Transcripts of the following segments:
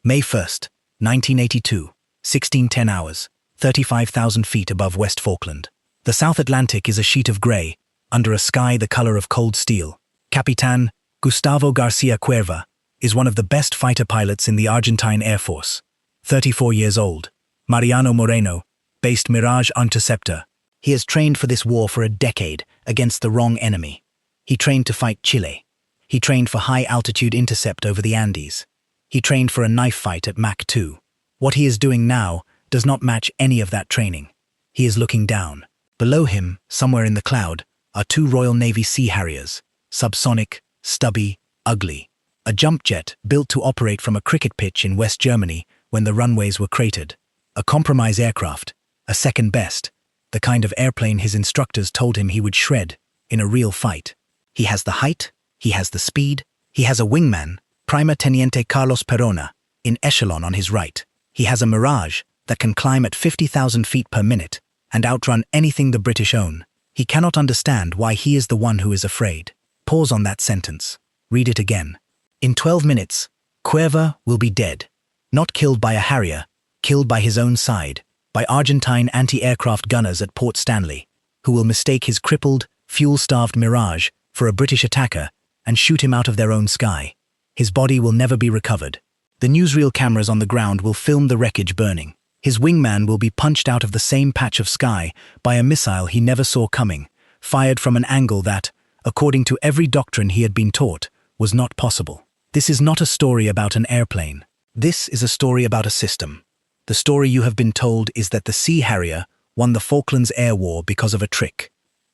May 1st, 1982, 16:10 hours, 35,000 feet above West Falkland. The South Atlantic is a sheet of grey, under a sky the color of cold steel. Capitan Gustavo Garcia Cuerva is one of the best fighter pilots in the Argentine Air Force. 34 years old, Mariano Moreno, based Mirage Interceptor. He has trained for this war for a decade against the wrong enemy. He trained to fight Chile. He trained for high-altitude intercept over the Andes. He trained for a knife fight at Mach 2. What he is doing now does not match any of that training. He is looking down. Below him, somewhere in the cloud, are two Royal Navy Sea Harriers, subsonic, stubby, ugly. A jump jet built to operate from a cricket pitch in West Germany when the runways were cratered. A compromise aircraft, a second best, the kind of airplane his instructors told him he would shred in a real fight. He has the height, he has the speed, he has a wingman, Prima Teniente Carlos Perona, in echelon on his right. He has a Mirage that can climb at 50,000 feet per minute and outrun anything the British own. He cannot understand why he is the one who is afraid. Pause on that sentence. Read it again. In 12 minutes, Cuerva will be dead. Not killed by a Harrier, killed by his own side, by Argentine anti-aircraft gunners at Port Stanley, who will mistake his crippled, fuel-starved Mirage for a British attacker and shoot him out of their own sky. His body will never be recovered. The newsreel cameras on the ground will film the wreckage burning. His wingman will be punched out of the same patch of sky by a missile he never saw coming, fired from an angle that, according to every doctrine he had been taught, was not possible. This is not a story about an airplane. This is a story about a system. The story you have been told is that the Sea Harrier won the Falklands Air War because of a trick.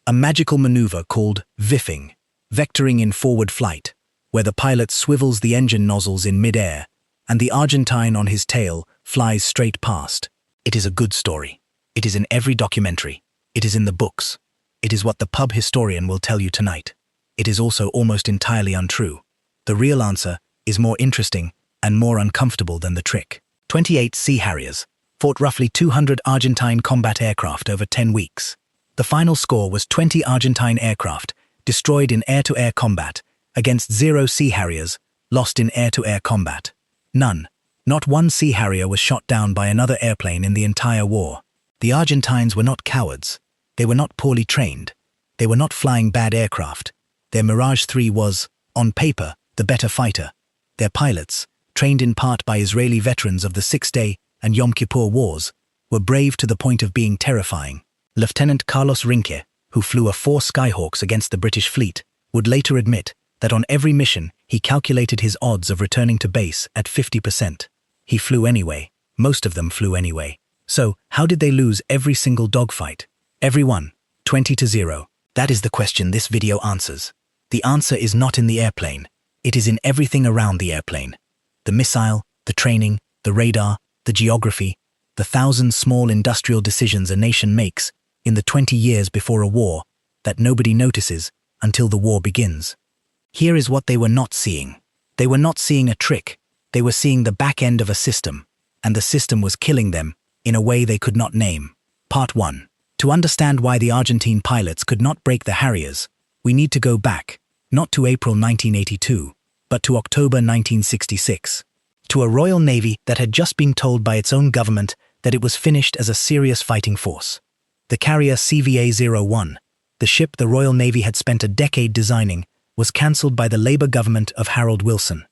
A magical maneuver called viffing, vectoring in forward flight, where the pilot swivels the engine nozzles in mid-air, and the Argentine on his tail flies straight past. It is a good story. It is in every documentary. It is in the books. It is what the pub historian will tell you tonight. It is also almost entirely untrue. The real answer is more interesting and more uncomfortable than the trick. 28 Sea Harriers fought roughly 200 Argentine combat aircraft over 10 weeks. The final score was 20 Argentine aircraft destroyed in air-to-air combat against 0 Sea Harriers lost in air-to-air combat. None. Not one Sea Harrier was shot down by another airplane in the entire war. The Argentines were not cowards. They were not poorly trained. They were not flying bad aircraft. Their Mirage III was, on paper, the better fighter. Their pilots, trained in part by Israeli veterans of the Six-Day and Yom Kippur Wars, were brave to the point of being terrifying. Lieutenant Carlos Rinke, who flew a 4 Skyhawks against the British fleet, would later admit that on every mission he calculated his odds of returning to base at 50%. He flew anyway. Most of them flew anyway. So, how did they lose every single dogfight? Every one. 20-0. That is the question this video answers. The answer is not in the airplane. It is in everything around the airplane. The missile, the training, the radar, the geography, the 1,000 small industrial decisions a nation makes in the 20 years before a war that nobody notices until the war begins. Here is what they were not seeing. They were not seeing a trick. They were seeing the back end of a system, and the system was killing them in a way they could not name. Part 1. To understand why the Argentine pilots could not break the Harriers, we need to go back, not to April 1982, but to October 1966, to a Royal Navy that had just been told by its own government that it was finished as a serious fighting force. The carrier CVA-01, the ship the Royal Navy had spent a decade designing, was cancelled by the Labour government of Harold Wilson.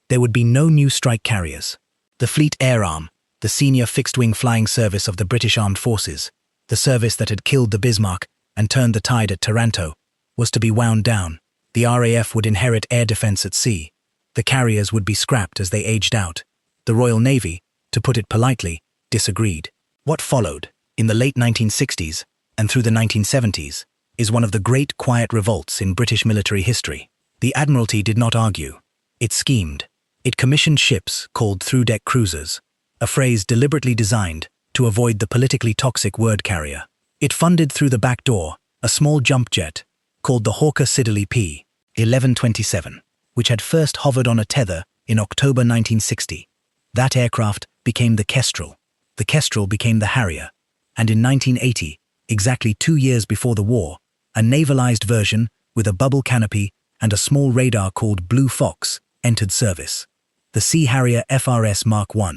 There would be no new strike carriers. The Fleet Air Arm, the senior fixed-wing flying service of the British Armed Forces, the service that had killed the Bismarck and turned the tide at Taranto, was to be wound down. The RAF would inherit air defence at sea. The carriers would be scrapped as they aged out. The Royal Navy, to put it politely, disagreed. What followed, in the late 1960s and through the 1970s, is one of the great quiet revolts in British military history. The Admiralty did not argue. It schemed. It commissioned ships called through-deck cruisers, a phrase deliberately designed to avoid the politically toxic word carrier. It funded through the back door a small jump jet called the Hawker Siddeley P-1127, which had first hovered on a tether in October 1960. That aircraft became the Kestrel. The Kestrel became the Harrier. And in 1980, exactly 2 years before the war, a navalized version with a bubble canopy and a small radar called Blue Fox entered service. the Sea Harrier FRS Mark I.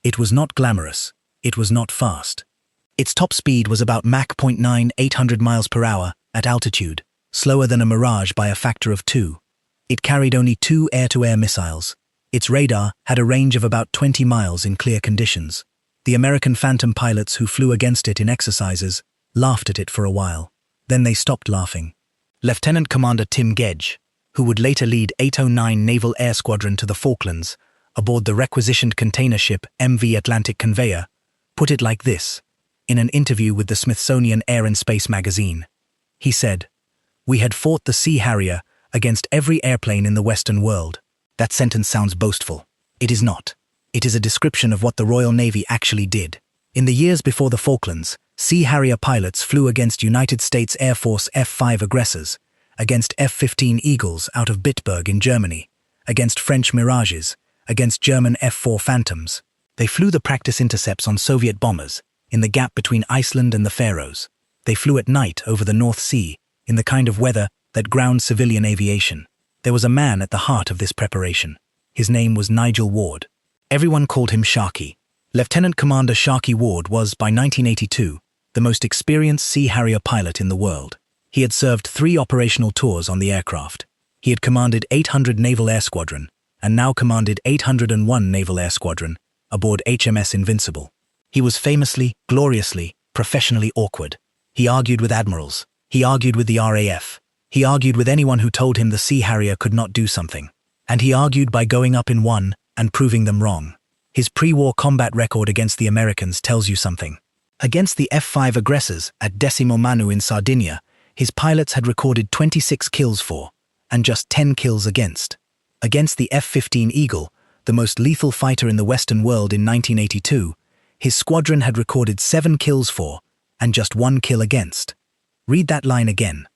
It was not glamorous. It was not fast. Its top speed was about Mach 0.9, 800 miles per hour at altitude, slower than a Mirage by a factor of 2. It carried only 2 air-to-air missiles. Its radar had a range of about 20 miles in clear conditions. The American Phantom pilots who flew against it in exercises laughed at it for a while. Then they stopped laughing. Lieutenant Commander Tim Gedge, who would later lead 809 Naval Air Squadron to the Falklands aboard the requisitioned container ship MV Atlantic Conveyor, put it like this in an interview with the Smithsonian Air and Space magazine. He said, "We had fought the Sea Harrier against every airplane in the Western world." That sentence sounds boastful. It is not. It is a description of what the Royal Navy actually did. In the years before the Falklands, Sea Harrier pilots flew against United States Air Force F-5 aggressors, against F-15 Eagles out of Bitburg in Germany, against French Mirages, against German F-4 Phantoms. They flew the practice intercepts on Soviet bombers in the gap between Iceland and the Faroes. They flew at night over the North Sea in the kind of weather that grounds civilian aviation. There was a man at the heart of this preparation. His name was Nigel Ward. Everyone called him Sharky. Lieutenant Commander Sharky Ward was, by 1982, the most experienced Sea Harrier pilot in the world. He had served 3 operational tours on the aircraft. He had commanded 800 Naval Air Squadron and now commanded 801 Naval Air Squadron aboard HMS Invincible. He was famously, gloriously, professionally awkward. He argued with admirals. He argued with the RAF. He argued with anyone who told him the Sea Harrier could not do something. And he argued by going up in one and proving them wrong. His pre-war combat record against the Americans tells you something. Against the F-5 aggressors at Decimo Manu in Sardinia, his pilots had recorded 26 kills for, and just 10 kills against. Against the F-15 Eagle, the most lethal fighter in the Western world in 1982, his squadron had recorded 7 kills for, and just 1 kill against. Read that line again.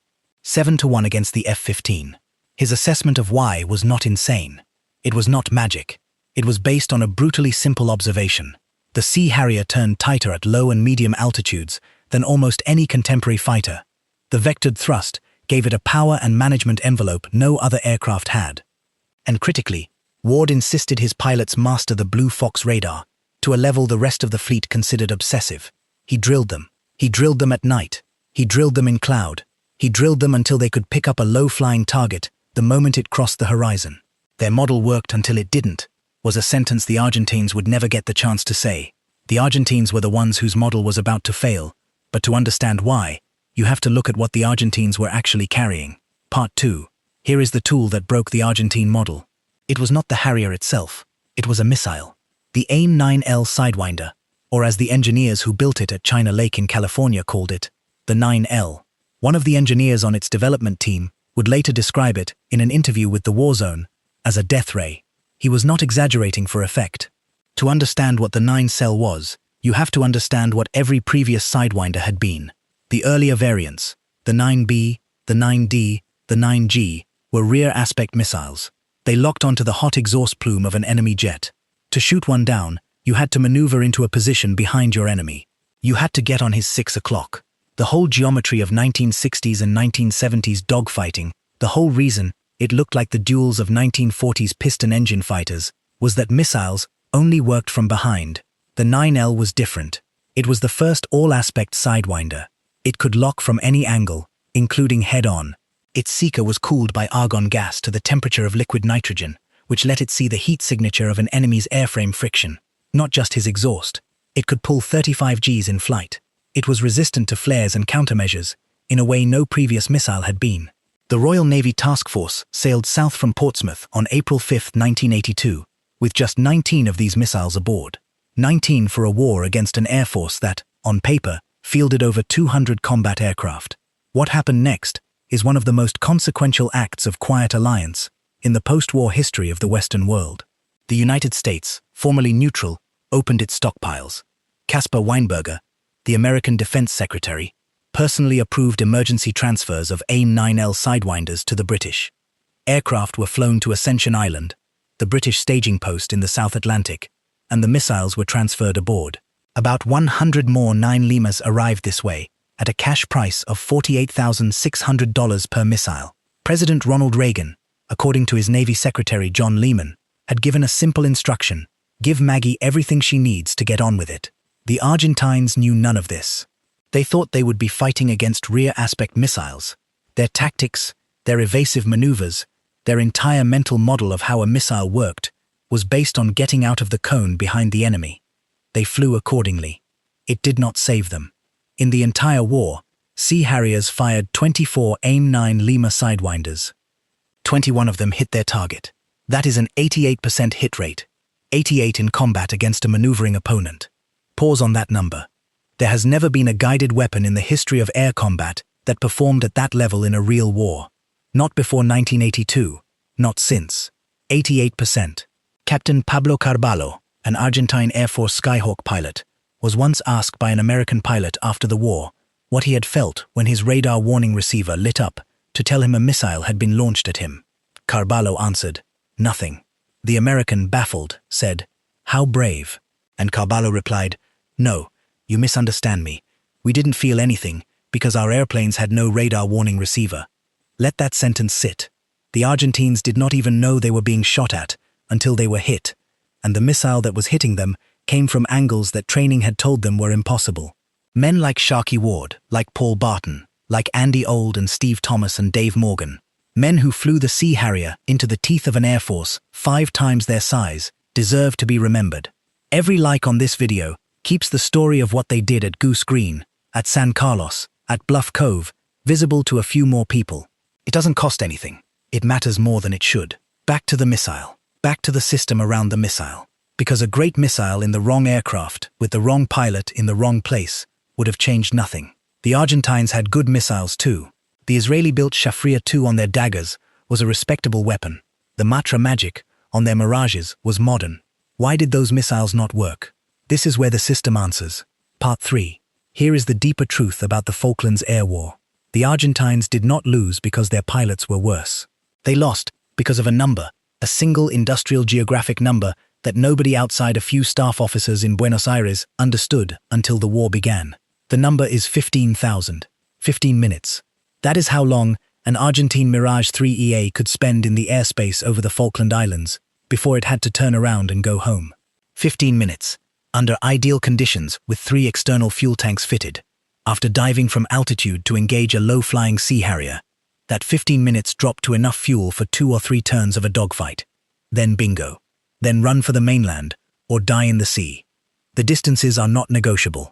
7-1 against the F-15. His assessment of why was not insane. It was not magic. It was based on a brutally simple observation. The Sea Harrier turned tighter at low and medium altitudes than almost any contemporary fighter. The vectored thrust gave it a power and management envelope no other aircraft had. And critically, Ward insisted his pilots master the Blue Fox radar to a level the rest of the fleet considered obsessive. He drilled them. He drilled them at night. He drilled them in cloud. He drilled them until they could pick up a low-flying target the moment it crossed the horizon. Their model worked until it didn't, was a sentence the Argentines would never get the chance to say. The Argentines were the ones whose model was about to fail, but to understand why, you have to look at what the Argentines were actually carrying. Part 2. Here is the tool that broke the Argentine model. It was not the Harrier itself. It was a missile. The AIM-9L Sidewinder, or as the engineers who built it at China Lake in California called it, the 9L. One of the engineers on its development team would later describe it, in an interview with the War Zone, as a death ray. He was not exaggerating for effect. To understand what the 9Cell was, you have to understand what every previous Sidewinder had been. The earlier variants, the 9B, the 9D, the 9G, were rear aspect missiles. They locked onto the hot exhaust plume of an enemy jet. To shoot one down, you had to maneuver into a position behind your enemy. You had to get on his 6 o'clock. The whole geometry of 1960s and 1970s dogfighting, the whole reason it looked like the duels of 1940s piston engine fighters, was that missiles only worked from behind. The 9L was different. It was the first all-aspect Sidewinder. It could lock from any angle, including head-on. Its seeker was cooled by argon gas to the temperature of liquid nitrogen, which let it see the heat signature of an enemy's airframe friction, not just his exhaust. It could pull 35 Gs in flight. It was resistant to flares and countermeasures, in a way no previous missile had been. The Royal Navy Task Force sailed south from Portsmouth on April 5, 1982, with just 19 of these missiles aboard. 19 for a war against an air force that, on paper, fielded over 200 combat aircraft. What happened next is one of the most consequential acts of quiet alliance in the post-war history of the Western world. The United States, formerly neutral, opened its stockpiles. Caspar Weinberger, the American Defense Secretary, personally approved emergency transfers of AIM-9L Sidewinders to the British. Aircraft were flown to Ascension Island, the British staging post in the South Atlantic, and the missiles were transferred aboard. About 100 more 9 Limas arrived this way, at a cash price of $48,600 per missile. President Ronald Reagan, according to his Navy Secretary John Lehman, had given a simple instruction: give Maggie everything she needs to get on with it. The Argentines knew none of this. They thought they would be fighting against rear aspect missiles. Their tactics, their evasive maneuvers, their entire mental model of how a missile worked was based on getting out of the cone behind the enemy. They flew accordingly. It did not save them. In the entire war, Sea Harriers fired 24 AIM-9 Lima Sidewinders. 21 of them hit their target. That is an 88% hit rate. 88 in combat against a maneuvering opponent. Pause on that number. There has never been a guided weapon in the history of air combat that performed at that level in a real war. Not before 1982. Not since. 88%. Captain Pablo Carvalho, an Argentine Air Force Skyhawk pilot, was once asked by an American pilot after the war what he had felt when his radar warning receiver lit up to tell him a missile had been launched at him. Carvalho answered, "Nothing." The American, baffled, said, "How brave." And Carvalho replied, "No, you misunderstand me. We didn't feel anything because our airplanes had no radar warning receiver." Let that sentence sit. The Argentines did not even know they were being shot at until they were hit, and the missile that was hitting them came from angles that training had told them were impossible. Men like Sharkey Ward, like Paul Barton, like Andy Old and Steve Thomas and Dave Morgan, men who flew the Sea Harrier into the teeth of an Air Force 5 times their size, deserve to be remembered. Every like on this video keeps the story of what they did at Goose Green, at San Carlos, at Bluff Cove, visible to a few more people. It doesn't cost anything. It matters more than it should. Back to the missile. Back to the system around the missile. Because a great missile in the wrong aircraft, with the wrong pilot in the wrong place, would have changed nothing. The Argentines had good missiles too. The Israeli-built Shafir II on their daggers was a respectable weapon. The Matra Magic on their Mirages was modern. Why did those missiles not work? This is where the system answers. Part 3. Here is the deeper truth about the Falklands Air War. The Argentines did not lose because their pilots were worse. They lost because of a number, a single industrial geographic number that nobody outside a few staff officers in Buenos Aires understood until the war began. The number is 15,000. 15 minutes. That is how long an Argentine Mirage III EA could spend in the airspace over the Falkland Islands before it had to turn around and go home. 15 minutes, under ideal conditions with 3 external fuel tanks fitted. After diving from altitude to engage a low-flying Sea Harrier, that 15 minutes dropped to enough fuel for 2 or 3 turns of a dogfight. Then bingo. Then run for the mainland, or die in the sea. The distances are not negotiable.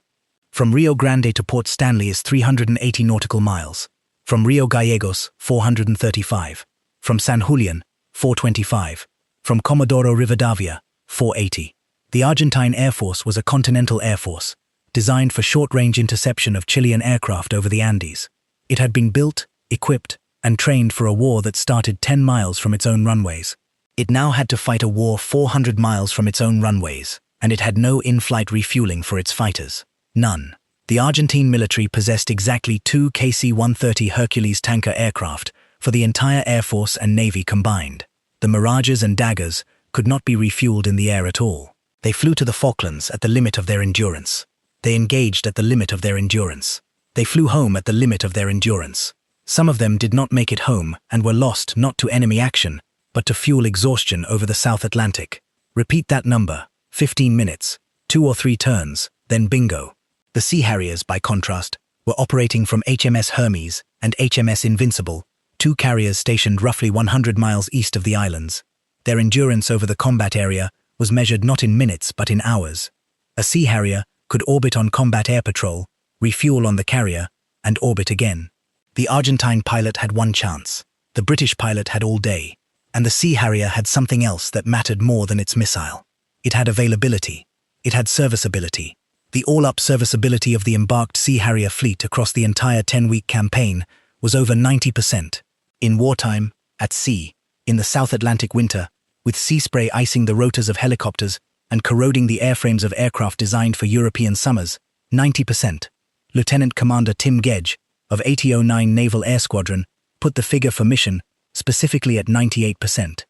From Rio Grande to Port Stanley is 380 nautical miles. From Rio Gallegos, 435. From San Julian, 425. From Comodoro Rivadavia, 480. The Argentine Air Force was a continental air force, designed for short-range interception of Chilean aircraft over the Andes. It had been built, equipped, and trained for a war that started 10 miles from its own runways. It now had to fight a war 400 miles from its own runways, and it had no in-flight refueling for its fighters. None. The Argentine military possessed exactly 2 KC-130 Hercules tanker aircraft for the entire Air Force and Navy combined. The Mirages and Daggers could not be refueled in the air at all. They flew to the Falklands at the limit of their endurance. They engaged at the limit of their endurance. They flew home at the limit of their endurance. Some of them did not make it home and were lost not to enemy action, but to fuel exhaustion over the South Atlantic. Repeat that number, 15 minutes, 2 or 3 turns, then bingo. The Sea Harriers, by contrast, were operating from HMS Hermes and HMS Invincible, 2 carriers stationed roughly 100 miles east of the islands. Their endurance over the combat area was measured not in minutes but in hours. A Sea Harrier could orbit on combat air patrol, refuel on the carrier, and orbit again. The Argentine pilot had one chance. The British pilot had all day. And the Sea Harrier had something else that mattered more than its missile. It had availability. It had serviceability. The all-up serviceability of the embarked Sea Harrier fleet across the entire 10-week campaign was over 90%. In wartime, at sea, in the South Atlantic winter, with sea spray icing the rotors of helicopters and corroding the airframes of aircraft designed for European summers, 90%. Lieutenant Commander Tim Gedge, of 8009 Naval Air Squadron, put the figure for mission specifically at 98%.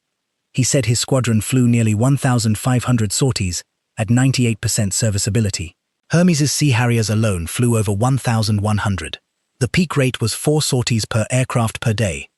He said his squadron flew nearly 1,500 sorties at 98% serviceability. Hermes' Sea Harriers alone flew over 1,100. The peak rate was 4 sorties per aircraft per day,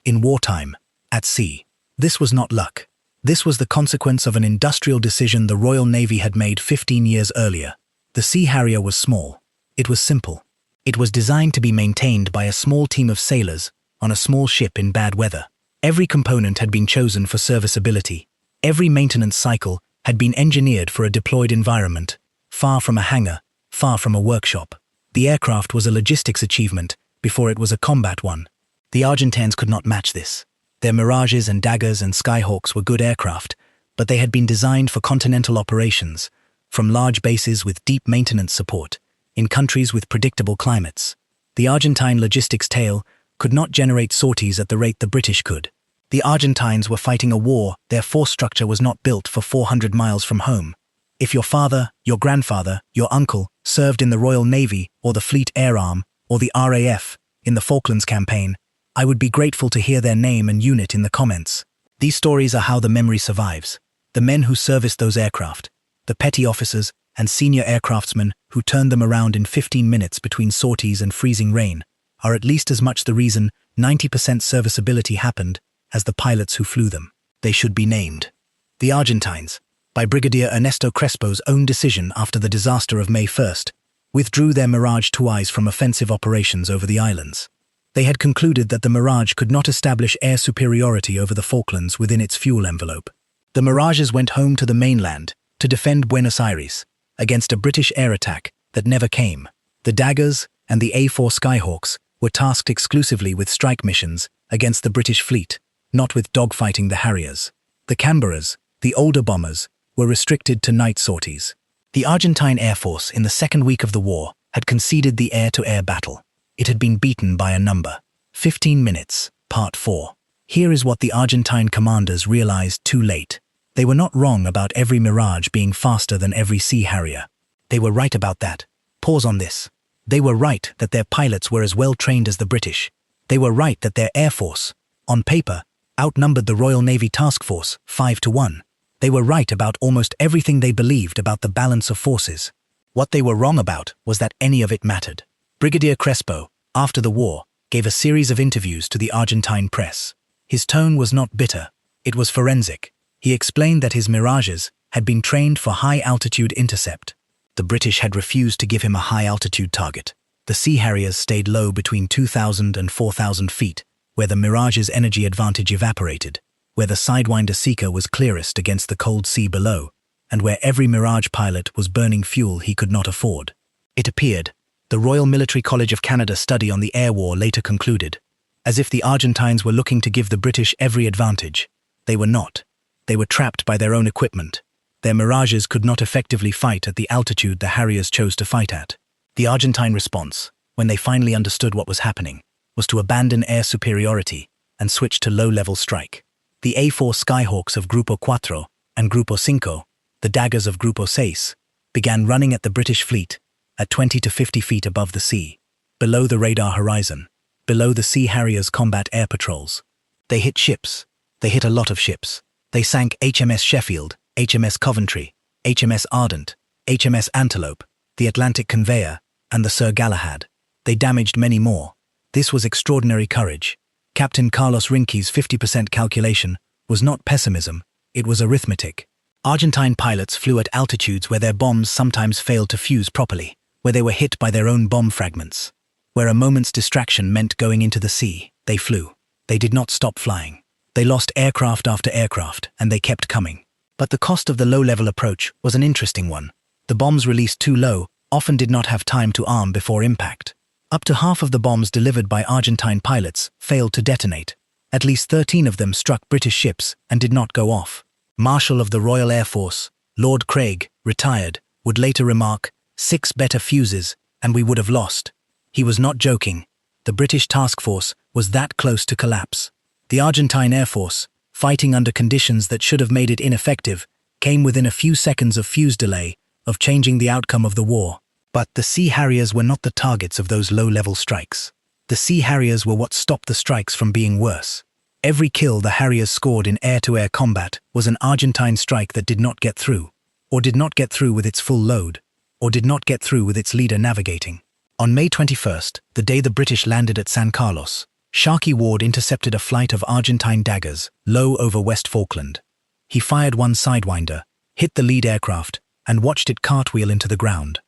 in wartime, at sea. This was not luck. This was the consequence of an industrial decision the Royal Navy had made 15 years earlier. The Sea Harrier was small. It was simple. It was designed to be maintained by a small team of sailors on a small ship in bad weather. Every component had been chosen for serviceability. Every maintenance cycle had been engineered for a deployed environment, far from a hangar, far from a workshop. The aircraft was a logistics achievement before it was a combat one. The Argentines could not match this. Their Mirages and Daggers and Skyhawks were good aircraft, but they had been designed for continental operations, from large bases with deep maintenance support, in countries with predictable climates. The Argentine logistics tail could not generate sorties at the rate the British could. The Argentines were fighting a war their force structure was not built for 400 miles from home. If your father, your grandfather, your uncle served in the Royal Navy or the Fleet Air Arm or the RAF in the Falklands campaign, I would be grateful to hear their name and unit in the comments. These stories are how the memory survives. The men who serviced those aircraft, the petty officers and senior aircraftsmen who turned them around in 15 minutes between sorties and freezing rain, are at least as much the reason 90% serviceability happened as the pilots who flew them. They should be named. The Argentines, by Brigadier Ernesto Crespo's own decision after the disaster of May 1st, withdrew their Mirage IIs from offensive operations over the islands. They had concluded that the Mirage could not establish air superiority over the Falklands within its fuel envelope. The Mirages went home to the mainland to defend Buenos Aires against a British air attack that never came. The Daggers and the A4 Skyhawks were tasked exclusively with strike missions against the British fleet, not with dogfighting the Harriers. The Canberras, the older bombers, were restricted to night sorties. The Argentine Air Force in the second week of the war had conceded the air-to-air battle. It had been beaten by a number. 15 minutes, Part 4. Here is what the Argentine commanders realized too late. They were not wrong about every Mirage being faster than every Sea Harrier. They were right about that. Pause on this. They were right that their pilots were as well trained as the British. They were right that their Air Force, on paper, outnumbered the Royal Navy Task Force 5-1. They were right about almost everything they believed about the balance of forces. What they were wrong about was that any of it mattered. Brigadier Crespo, after the war, gave a series of interviews to the Argentine press. His tone was not bitter, it was forensic. He explained that his Mirages had been trained for high-altitude intercept. The British had refused to give him a high-altitude target. The Sea Harriers stayed low between 2,000 and 4,000 feet, where the Mirage's energy advantage evaporated, where the Sidewinder seeker was clearest against the cold sea below, and where every Mirage pilot was burning fuel he could not afford. It appeared, the Royal Military College of Canada study on the air war later concluded, as if the Argentines were looking to give the British every advantage. They were not. They were trapped by their own equipment. Their Mirages could not effectively fight at the altitude the Harriers chose to fight at. The Argentine response, when they finally understood what was happening, was to abandon air superiority and switch to low-level strike. The A4 Skyhawks of Grupo 4 and Grupo 5, the Daggers of Grupo 6, began running at the British fleet at 20 to 50 feet above the sea, below the radar horizon, below the Sea Harriers' combat air patrols. They hit ships. They hit a lot of ships. They sank HMS Sheffield, HMS Coventry, HMS Ardent, HMS Antelope, the Atlantic Conveyor, and the Sir Galahad. They damaged many more. This was extraordinary courage. Captain Carlos Rinke's 50% calculation was not pessimism, it was arithmetic. Argentine pilots flew at altitudes where their bombs sometimes failed to fuse properly, where they were hit by their own bomb fragments. Where a moment's distraction meant going into the sea, they flew. They did not stop flying. They lost aircraft after aircraft, and they kept coming. But the cost of the low-level approach was an interesting one. The bombs released too low often did not have time to arm before impact. Up to half of the bombs delivered by Argentine pilots failed to detonate. At least 13 of them struck British ships and did not go off. Marshal of the Royal Air Force, Lord Craig, retired, would later remark, 6 better fuses, and we would have lost. He was not joking. The British task force was that close to collapse. The Argentine Air Force, fighting under conditions that should have made it ineffective, came within a few seconds of fuse delay of changing the outcome of the war. But the Sea Harriers were not the targets of those low-level strikes. The Sea Harriers were what stopped the strikes from being worse. Every kill the Harriers scored in air-to-air combat was an Argentine strike that did not get through, or did not get through with its full load, or did not get through with its leader navigating. On May 21st, the day the British landed at San Carlos, Sharkey Ward intercepted a flight of Argentine daggers low over West Falkland. He fired one sidewinder, hit the lead aircraft, and watched it cartwheel into the ground.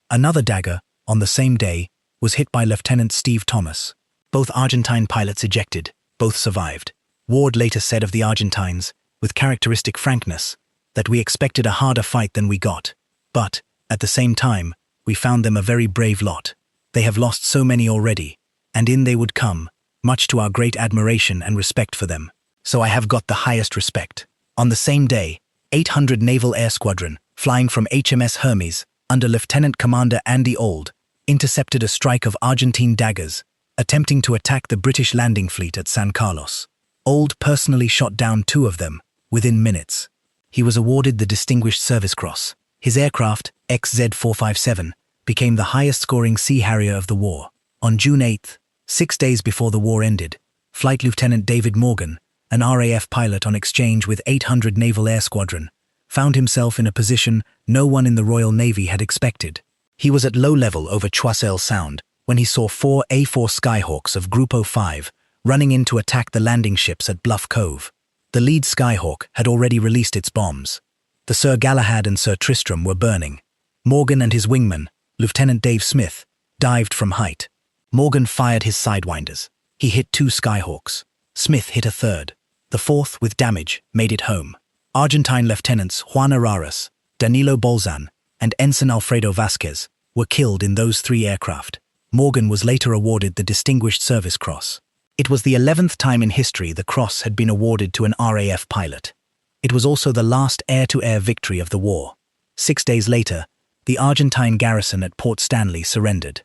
Another dagger, on the same day, was hit by Lieutenant Steve Thomas. Both Argentine pilots ejected, both survived. Ward later said of the Argentines, with characteristic frankness, that we expected a harder fight than we got, but, at the same time, we found them a very brave lot. They have lost so many already, and in they would come, much to our great admiration and respect for them. So I have got the highest respect. On the same day, 800 Naval Air Squadron, flying from HMS Hermes, under Lieutenant Commander Andy Auld, intercepted a strike of Argentine daggers, attempting to attack the British landing fleet at San Carlos. Auld personally shot down 2 of them, within minutes. He was awarded the Distinguished Service Cross. His aircraft, XZ-457, became the highest-scoring Sea Harrier of the war. On June 8, 6 days before the war ended, Flight Lieutenant David Morgan, an RAF pilot on exchange with 800 Naval Air Squadron, found himself in a position no one in the Royal Navy had expected. He was at low level over Choiseul Sound when he saw 4 A4 Skyhawks of Group 05 running in to attack the landing ships at Bluff Cove. The lead Skyhawk had already released its bombs. The Sir Galahad and Sir Tristram were burning. Morgan and his wingman, Lieutenant Dave Smith, dived from height. Morgan fired his sidewinders. He hit 2 Skyhawks. Smith hit a third. The fourth, with damage, made it home. Argentine Lieutenants Juan Araras, Danilo Bolzan, and Ensign Alfredo Vasquez were killed in those 3 aircraft. Morgan was later awarded the Distinguished Service Cross. It was the 11th time in history the cross had been awarded to an RAF pilot. It was also the last air-to-air victory of the war. 6 days later, the Argentine garrison at Port Stanley surrendered.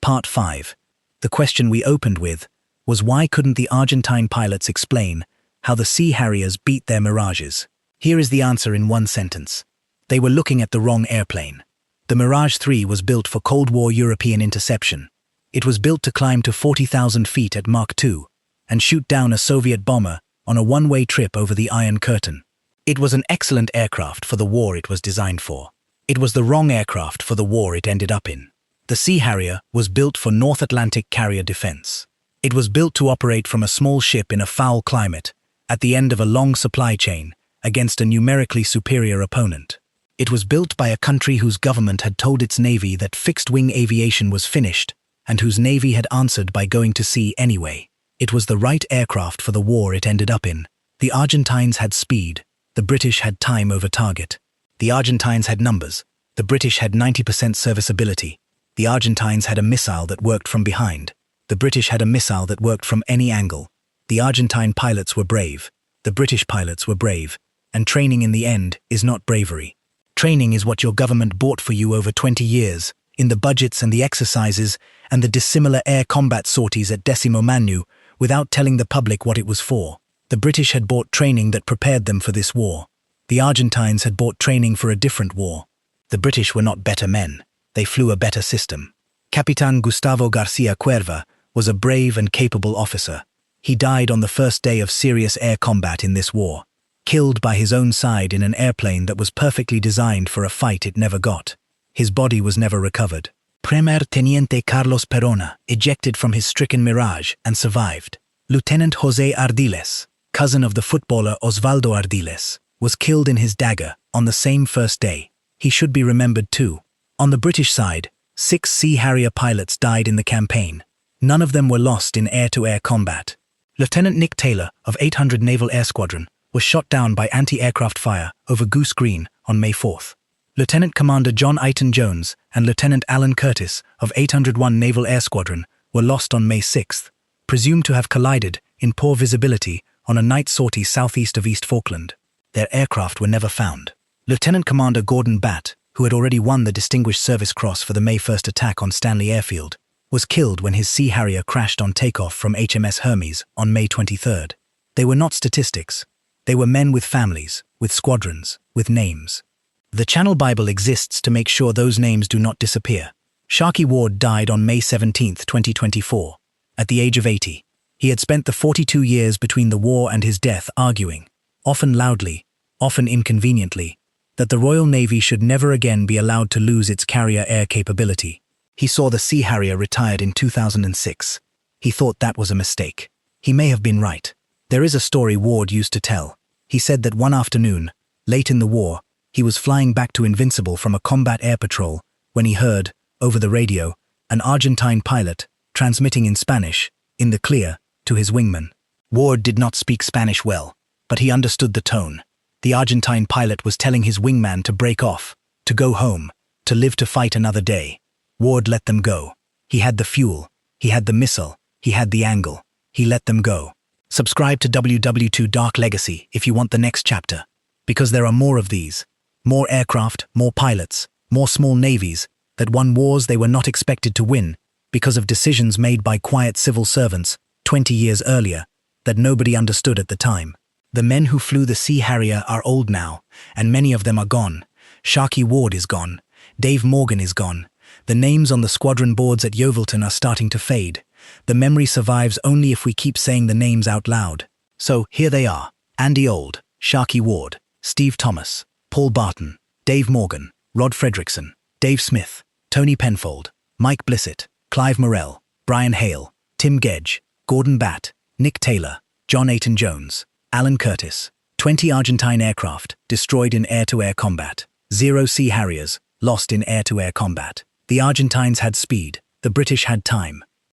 Part 5. The question we opened with was why couldn't the Argentine pilots explain how the Sea Harriers beat their Mirages? Here is the answer in one sentence. They were looking at the wrong airplane. The Mirage III was built for Cold War European interception. It was built to climb to 40,000 feet at Mach 2 and shoot down a Soviet bomber on a one-way trip over the Iron Curtain. It was an excellent aircraft for the war it was designed for. It was the wrong aircraft for the war it ended up in. The Sea Harrier was built for North Atlantic carrier defense. It was built to operate from a small ship in a foul climate, at the end of a long supply chain, against a numerically superior opponent. It was built by a country whose government had told its navy that fixed-wing aviation was finished, and whose navy had answered by going to sea anyway. It was the right aircraft for the war it ended up in. The Argentines had speed. The British had time over target. The Argentines had numbers. The British had 90% serviceability. The Argentines had a missile that worked from behind. The British had a missile that worked from any angle. The Argentine pilots were brave. The British pilots were brave. And training in the end is not bravery. Training is what your government bought for you over 20 years, in the budgets and the exercises and the dissimilar air combat sorties at Decimo Manu, without telling the public what it was for. The British had bought training that prepared them for this war. The Argentines had bought training for a different war. The British were not better men. They flew a better system. Capitan Gustavo Garcia Cuerva was a brave and capable officer. He died on the first day of serious air combat in this war, killed by his own side in an airplane that was perfectly designed for a fight it never got. His body was never recovered. Primer Teniente Carlos Perona ejected from his stricken Mirage and survived. Lieutenant José Ardiles, cousin of the footballer Osvaldo Ardiles, was killed in his dagger on the same first day. He should be remembered too. On the British side, 6 Sea Harrier pilots died in the campaign. None of them were lost in air-to-air combat. Lieutenant Nick Taylor of 800 Naval Air Squadron was shot down by anti-aircraft fire over Goose Green on May 4th. Lieutenant Commander John Eighton Jones and Lieutenant Alan Curtis of 801 Naval Air Squadron were lost on May 6th, presumed to have collided in poor visibility on a night sortie southeast of East Falkland. Their aircraft were never found. Lieutenant Commander Gordon Batt, who had already won the Distinguished Service Cross for the May 1st attack on Stanley Airfield, was killed when his Sea Harrier crashed on takeoff from HMS Hermes on May 23rd. They were not statistics. They were men with families, with squadrons, with names. The Channel Bible exists to make sure those names do not disappear. Sharkey Ward died on May 17, 2024, at the age of 80. He had spent the 42 years between the war and his death arguing, often loudly, often inconveniently, that the Royal Navy should never again be allowed to lose its carrier air capability. He saw the Sea Harrier retired in 2006. He thought that was a mistake. He may have been right. There is a story Ward used to tell. He said that one afternoon, late in the war, he was flying back to Invincible from a combat air patrol when he heard, over the radio, an Argentine pilot transmitting in Spanish, in the clear, to his wingman. Ward did not speak Spanish well, but he understood the tone. The Argentine pilot was telling his wingman to break off, to go home, to live to fight another day. Ward let them go. He had the fuel, he had the missile, he had the angle. He let them go. Subscribe to WW2 Dark Legacy if you want the next chapter, because there are more of these. More aircraft, more pilots, more small navies that won wars they were not expected to win because of decisions made by quiet civil servants 20 years earlier that nobody understood at the time. The men who flew the Sea Harrier are old now, and many of them are gone. Sharkey Ward is gone. Dave Morgan is gone. The names on the squadron boards at Yeovilton are starting to fade. The memory survives only if we keep saying the names out loud. So here they are: Andy Old, Sharkey Ward, Steve Thomas, Paul Barton, Dave Morgan, Rod Fredrickson, Dave Smith, Tony Penfold, Mike Blissett, Clive Morrell, Brian Hale, Tim Gedge, Gordon Batt, Nick Taylor, John Ayton Jones, Alan Curtis. 20 Argentine aircraft destroyed in air-to-air combat. 0 Sea Harriers lost in air-to-air combat. The Argentines had speed, the British had time.